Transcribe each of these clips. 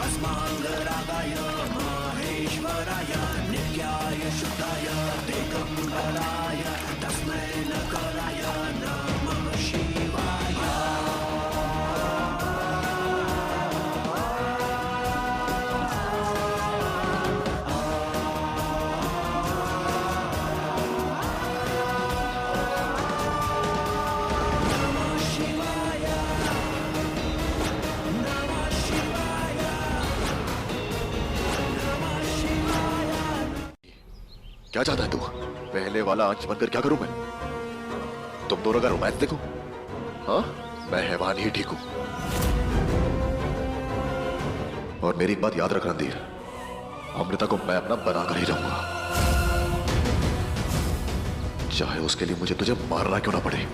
तस्माङ्गरागाय माहेश्वराय नित्याय शुद्धाय दिगम्बराय तस्मै नकराय नमः शिवाय। क्या चाहता है तू? पहले वाला आंच बनकर क्या करूं मैं? तुम दोनों का रोमांस देखो। हाँ, मैं हैवान ही ठीक हूं। और मेरी एक बात याद रख रणधीर, अमृता को मैं अपना बनाकर ही रहूंगा, चाहे उसके लिए मुझे तुझे मारना क्यों ना पड़े।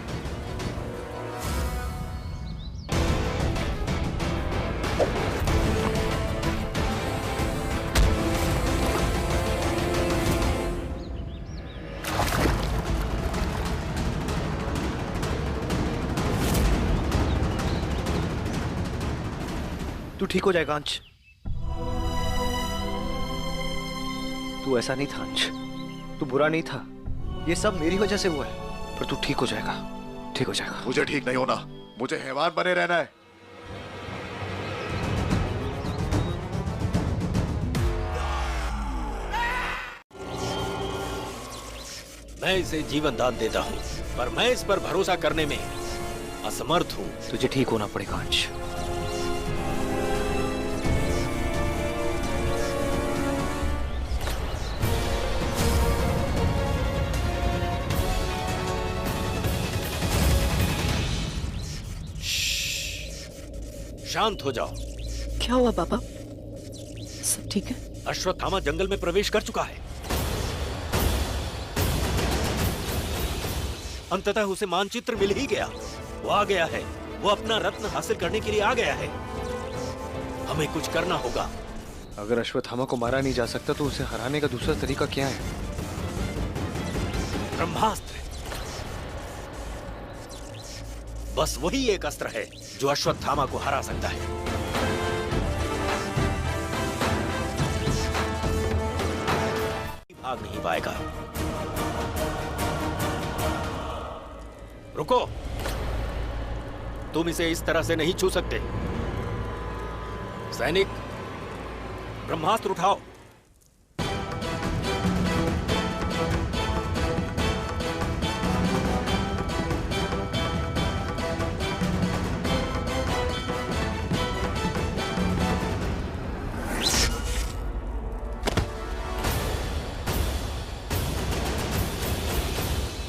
तू ठीक हो जाएगा अंश। तू ऐसा नहीं था अंश, तू बुरा नहीं था। ये सब मेरी वजह से हुआ है, पर तू ठीक हो जाएगा, ठीक हो जाएगा। मुझे ठीक नहीं होना, मुझे हैवान बने रहना है। मैं इसे जीवन दान देता हूँ, पर मैं इस पर भरोसा करने में असमर्थ हूँ। तुझे ठीक होना पड़ेगा अंश। शांत हो जाओ। क्या हुआ पापा? सब ठीक है? अश्वत्थामा जंगल में प्रवेश कर चुका है। अंततः उसे मानचित्र मिल ही गया। वो आ गया है, वो अपना रत्न हासिल करने के लिए आ गया है। हमें कुछ करना होगा। अगर अश्वत्थामा को मारा नहीं जा सकता तो उसे हराने का दूसरा तरीका क्या है? ब्रह्मास्त्र। बस वही एक अस्त्र है जो अश्वत्थामा को हरा सकता है। भाग नहीं पाएगा। रुको, तुम इसे इस तरह से नहीं छू सकते। सैनिक, ब्रह्मास्त्र उठाओ।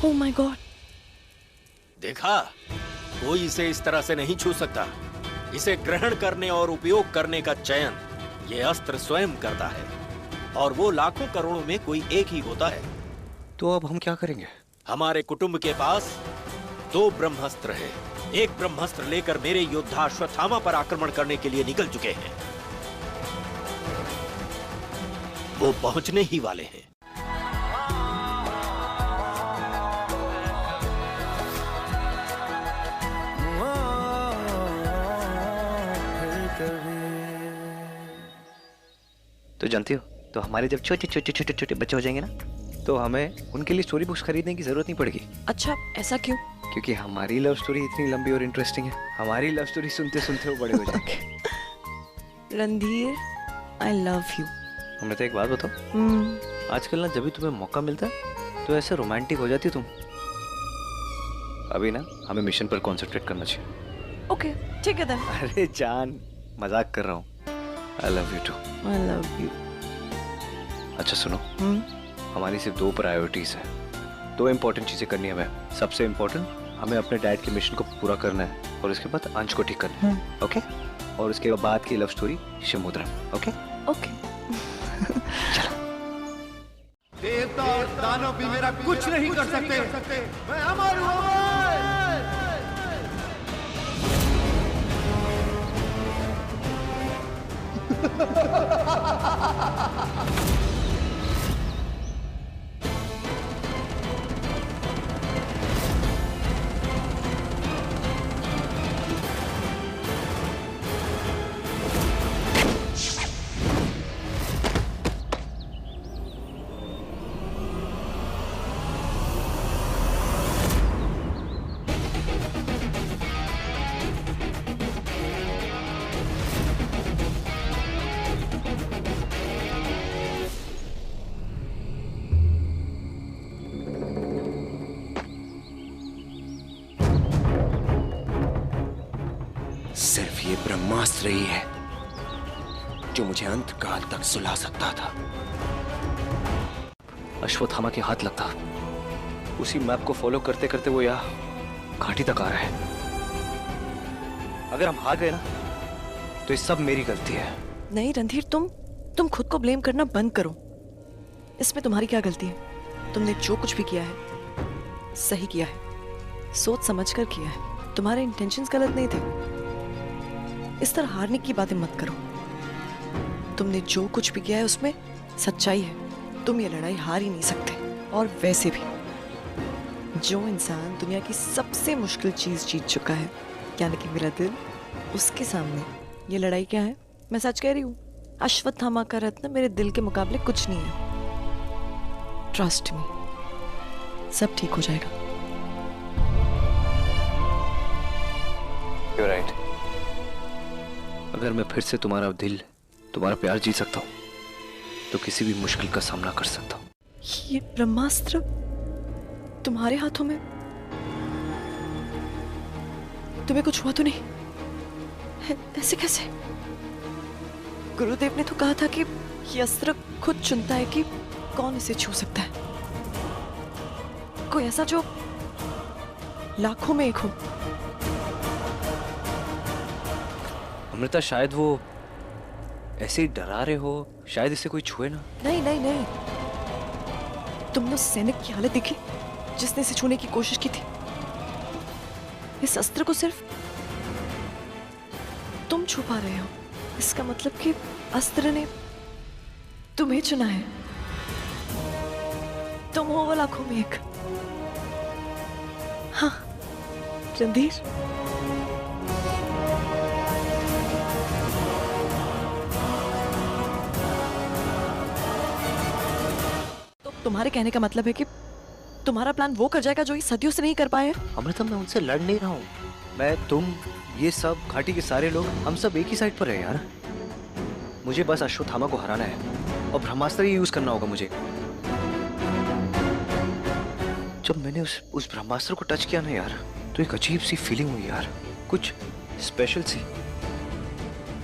Oh my God! देखा, कोई इसे इस तरह से नहीं छू सकता। इसे ग्रहण करने और उपयोग करने का चयन ये अस्त्र स्वयं करता है, और वो लाखों करोड़ों में कोई एक ही होता है। तो अब हम क्या करेंगे? हमारे कुटुंब के पास 2 ब्रह्मास्त्र है। एक ब्रह्मास्त्र लेकर मेरे योद्धा अश्वत्थामा पर आक्रमण करने के लिए निकल चुके हैं। वो पहुंचने ही वाले हैं। तो जानती हो, तो हमारे जब छोटे छोटे छोटे छोटे बच्चे हो जाएंगे ना, तो हमें उनके लिए स्टोरी बुक्स खरीदने की जरूरत नहीं पड़ेगी। अच्छा, ऐसा क्यों? क्योंकि हमारी लव स्टोरी इतनी लंबी और इंटरेस्टिंग है। हमारी लव स्टोरी सुनते सुनते वो बड़े हो जाएंगे। Randhir, I love you. हमने तो एक बात बताओ, आजकल ना जब भी तुम्हें मौका मिलता है तो ऐसे रोमांटिक हो जाती तुम। अभी ना हमें मिशन पर कॉन्सेंट्रेट करना चाहिए। ओके, ठीक है then। अरे जान, मजाक कर रहा हूँ। I love you too। I love you। अच्छा सुनो, हमारी सिर्फ 2 प्रायोरिटीज है। 2 इम्पोर्टेंट चीजें करनी है हमें। सबसे इम्पोर्टेंट, हमें अपने डैड के मिशन को पूरा करना है, और उसके बाद अंश को ठीक करना है। ओके? और उसके बाद की लव स्टोरी समुद्रम। ओके? ओके। देवता और दानव भी मेरा कुछ नहीं कर सकते। मैं अमर हूं। ब्रह्मास्त्र ही है जो मुझे अंत काल तक सुला सकता था। अश्वत्थामा के हाथ लगता, उसी मैप को फॉलो करते करते वो यहाँ घाटी तक आ रहा है। अगर हम हार गए ना तो ये सब मेरी गलती है। नहीं रणधीर, तुम खुद को ब्लेम करना बंद करो। इसमें तुम्हारी क्या गलती है? तुमने जो कुछ भी किया है सही किया है, सोच समझ कर किया है। तुम्हारे इंटेंशंस गलत नहीं थे। इस तरह हारने की बातें मत करो। तुमने जो कुछ भी किया है उसमें सच्चाई है। तुम ये लड़ाई हार ही नहीं सकते। और वैसे भी जो इंसान दुनिया की सबसे मुश्किल चीज जीत चुका है, यानी कि मेरा दिल, उसके सामने ये लड़ाई क्या है? मैं सच कह रही हूँ, अश्वत्थामा का रत्न मेरे दिल के मुकाबले कुछ नहीं है। ट्रस्ट मी, सब ठीक हो जाएगा। You're right. अगर मैं फिर से तुम्हारा दिल, तुम्हारा प्यार जीत सकता हूँ तो किसी भी मुश्किल का सामना कर सकता हूँ। ये ब्रह्मास्त्र तुम्हारे हाथों में? तुम्हें कुछ हुआ तो नहीं? ऐसे कैसे? गुरुदेव ने तो कहा था कि ये अस्त्र खुद चुनता है कि कौन इसे छू सकता है। कोई ऐसा जो लाखों में एक हो। अमृता, शायद वो ऐसे ही डरा रहे हो, शायद इसे कोई छुए ना। नहीं नहीं नहीं, तुमने उस सैनिक की हालत देखी जिसने इसे छूने की कोशिश की थी। इस अस्त्र को सिर्फ तुम छू पा रहे हो। इसका मतलब कि अस्त्र ने तुम्हें चुना है। तुम हो वो लाखों में एक। हाँ रणधीर, तो तुम्हारे कहने का मतलब है कि तुम्हारा प्लान वो कर जाएगा जो ये सदियों से नहीं कर पाए। अमृता, मैं उनसे लड़ नहीं रहा हूँ। मैं, तुम, ये सब घाटी के सारे लोग, हम सब एक ही साइड पर हैं यार। मुझे बस अश्वत्थामा को हराना है और ब्रह्मास्त्र ही यूज करना होगा मुझे। जब मैंने उस ब्रह्मास्त्र को टच किया ना यार, तो एक अजीब सी फीलिंग हुई यार, कुछ स्पेशल सी।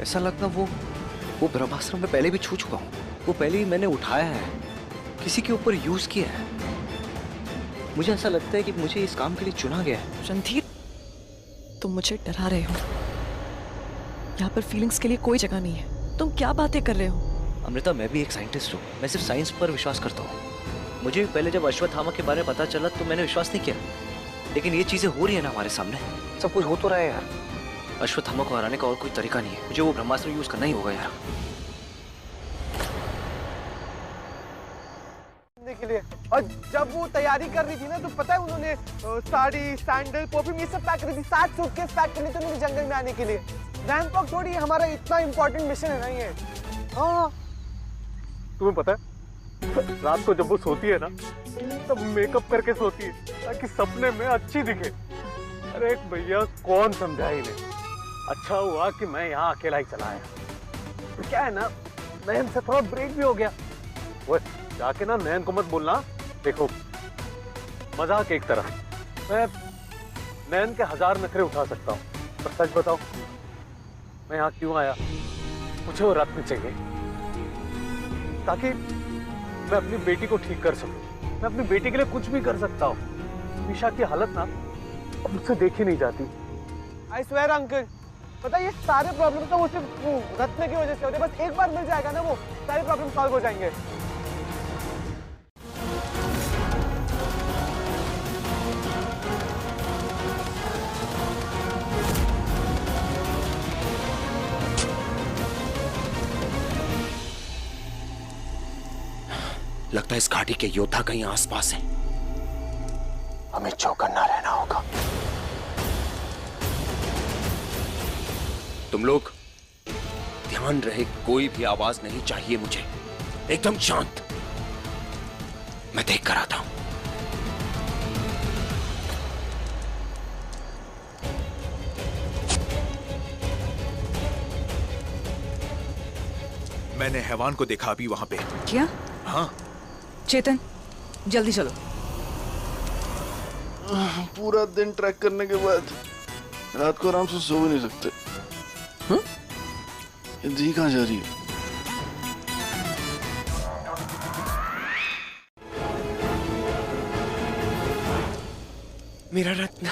ऐसा लगता वो ब्रह्मास्त्र मैं पहले भी छू चुका हूँ। वो पहले ही मैंने उठाया है, किसी के ऊपर यूज किया है। मुझे ऐसा लगता है कि मुझे इस काम के लिए चुना गया है। रणधीर, तुम मुझे डरा रहे हो। यहाँ पर फीलिंग्स के लिए कोई जगह नहीं है। तुम क्या बातें कर रहे हो? अमृता, मैं भी एक साइंटिस्ट हूँ। मैं सिर्फ साइंस पर विश्वास करता हूँ। मुझे भी पहले जब अश्वत्थामा के बारे में पता चला तो मैंने विश्वास नहीं किया, लेकिन ये चीजें हो रही है ना हमारे सामने, सब कुछ हो तो रहा है यार। अश्वत्थामा को हराने का और कोई तरीका नहीं है। मुझे वो ब्रह्मास्त्र यूज करना ही होगा यार। के लिए। और जब वो तैयारी कर रही थी ना, तो पता है उन्होंने साड़ी, सैंडल, परफ्यूम ये सब पैक कर दी थी। 7 सूटकेस पैक कर ली थी उन्होंने जंगल में आने के लिए। रैंपॉक थोड़ी हमारा इतना इंपॉर्टेंट मिशन है ना ये। हाँ, तुम्हें पता है रात को जब वो सोती है ना, तब मेकअप करके सोती है ताकि सपने में अच्छी दिखे। अरे भैया, कौन समझाए इन्हें। अच्छा हुआ कि मैं यहाँ अकेला ही चला आया। तो क्या है ना, नैन से थोड़ा ब्रेक भी हो गया। वो जाके ना नैन को मत बोलना। देखो, मजाक एक तरफ, मैं नैन के 1000 नखरे उठा सकता हूँ, पर सच बताओ मैं यहाँ क्यों आया? मुझे वो रत्न चाहिए ताकि मैं अपनी बेटी को ठीक कर सकूं। मैं अपनी बेटी के लिए कुछ भी कर सकता हूँ। निशा की हालत ना अब मुझसे देखी नहीं जाती। आई स्वेयर अंकल, पता है ये सारे प्रॉब्लम तो वो सिर्फ रत्न की वजह से होते हैं। बस एक बार मिल जाएगा ना, वो सारे प्रॉब्लम सॉल्व हो जाएंगे। लगता है इस घाटी के योद्धा कहीं आसपास हैं। हमें चौकन्ना रहना होगा। तुम लोग ध्यान रहे, कोई भी आवाज नहीं चाहिए मुझे, एकदम शांत। मैं देख कर आता हूं। मैंने हैवान को देखा अभी वहां पे। क्या? हाँ। चेतन, जल्दी चलो। पूरा दिन ट्रैक करने के बाद रात को आराम से सो भी नहीं सकते। जी कहाँ जा रही है? मेरा रत्न,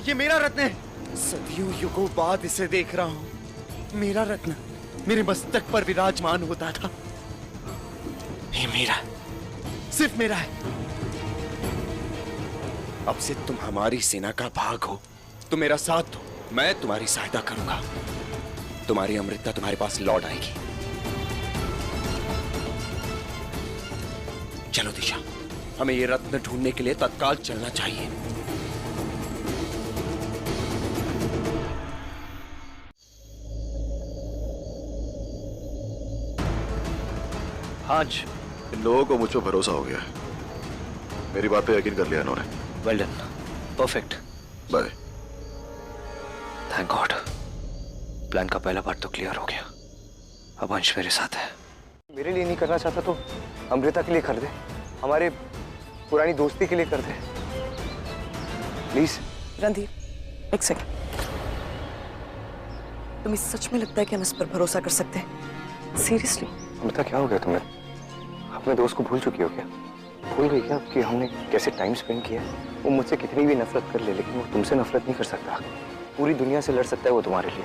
ये मेरा रत्न है। सदियों युगों बाद इसे देख रहा हूं। मेरा रत्न मेरे मस्तक पर विराजमान होता था। ये मेरा, सिर्फ मेरा है। अब से तुम हमारी सेना का भाग हो, तुम मेरा साथ दो, मैं तुम्हारी सहायता करूंगा। तुम्हारी अमृता तुम्हारे पास लौट आएगी। चलो दिशा, हमें ये रत्न ढूंढने के लिए तत्काल चलना चाहिए। आज इन लोगों को मुझ पर भरोसा हो गया है। मेरी बात पे यकीन कर लिया इन्होंने। Well done, perfect, bye. Thank God, plan का पहला पार्ट तो क्लियर हो गया। अब अंश मेरे साथ है। मेरे लिए नहीं करना चाहता तो अमृता के लिए कर दे, हमारे पुरानी दोस्ती के लिए कर दे प्लीज। रणधीर, एक सेकंड। तुम्हें सच में लगता है कि हम इस पर भरोसा कर सकते हैं? सीरियसली? अमृता, क्या हो गया तुम्हें? अपने दोस्त को भूल चुकी हो क्या? भूल गई क्या कि हमने कैसे टाइम स्पेंड किया? वो मुझसे कितनी भी नफरत कर ले, लेकिन वो तुमसे नफरत नहीं कर सकता। पूरी दुनिया से लड़ सकता है वो तुम्हारे लिए।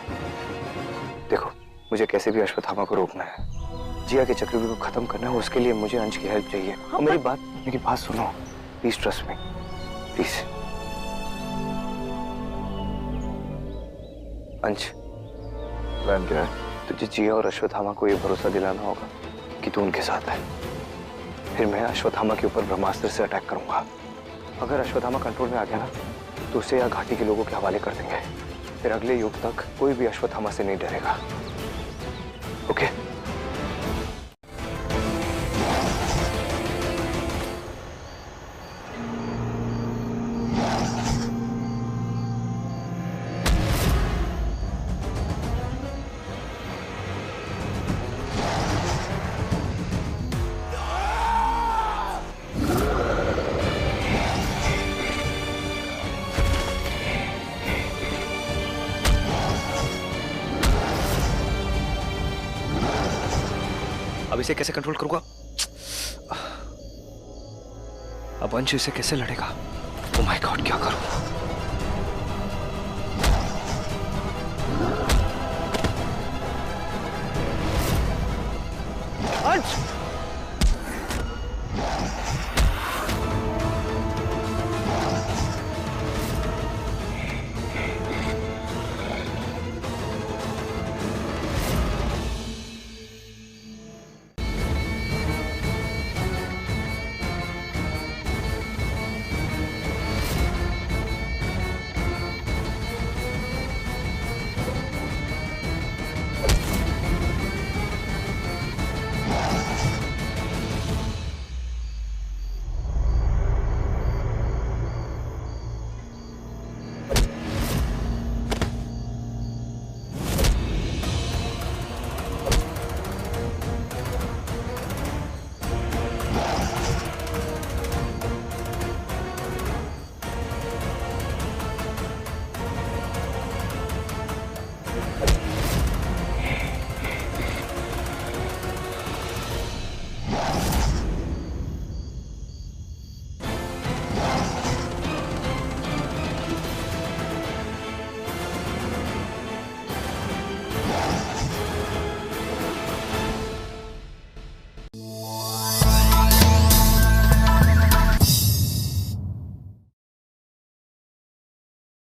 देखो, मुझे कैसे भी अश्वत्थामा को रोकना है, जिया के चक्रव्यूह को खत्म करना है। उसके लिए मुझे अंश की हेल्प चाहिए। और मेरी बात सुनो, प्लीज ट्रस्ट मी, प्लीज। अंश, प्लान क्या है? तुझे जिया और अश्वत्थामा को ये भरोसा दिलाना होगा कि तू उनके साथ है। फिर मैं अश्वत्थामा के ऊपर ब्रह्मास्त्र से अटैक करूंगा। अगर अश्वत्थामा कंट्रोल में आ गया ना, तो उसे या घाटी के लोगों के हवाले कर देंगे। फिर अगले युग तक कोई भी अश्वत्थामा से नहीं डरेगा। ओके? अब इसे कैसे कंट्रोल करूंगा? अब अंश इसे कैसे लड़ेगा? ओह माय गॉड, क्या करूं?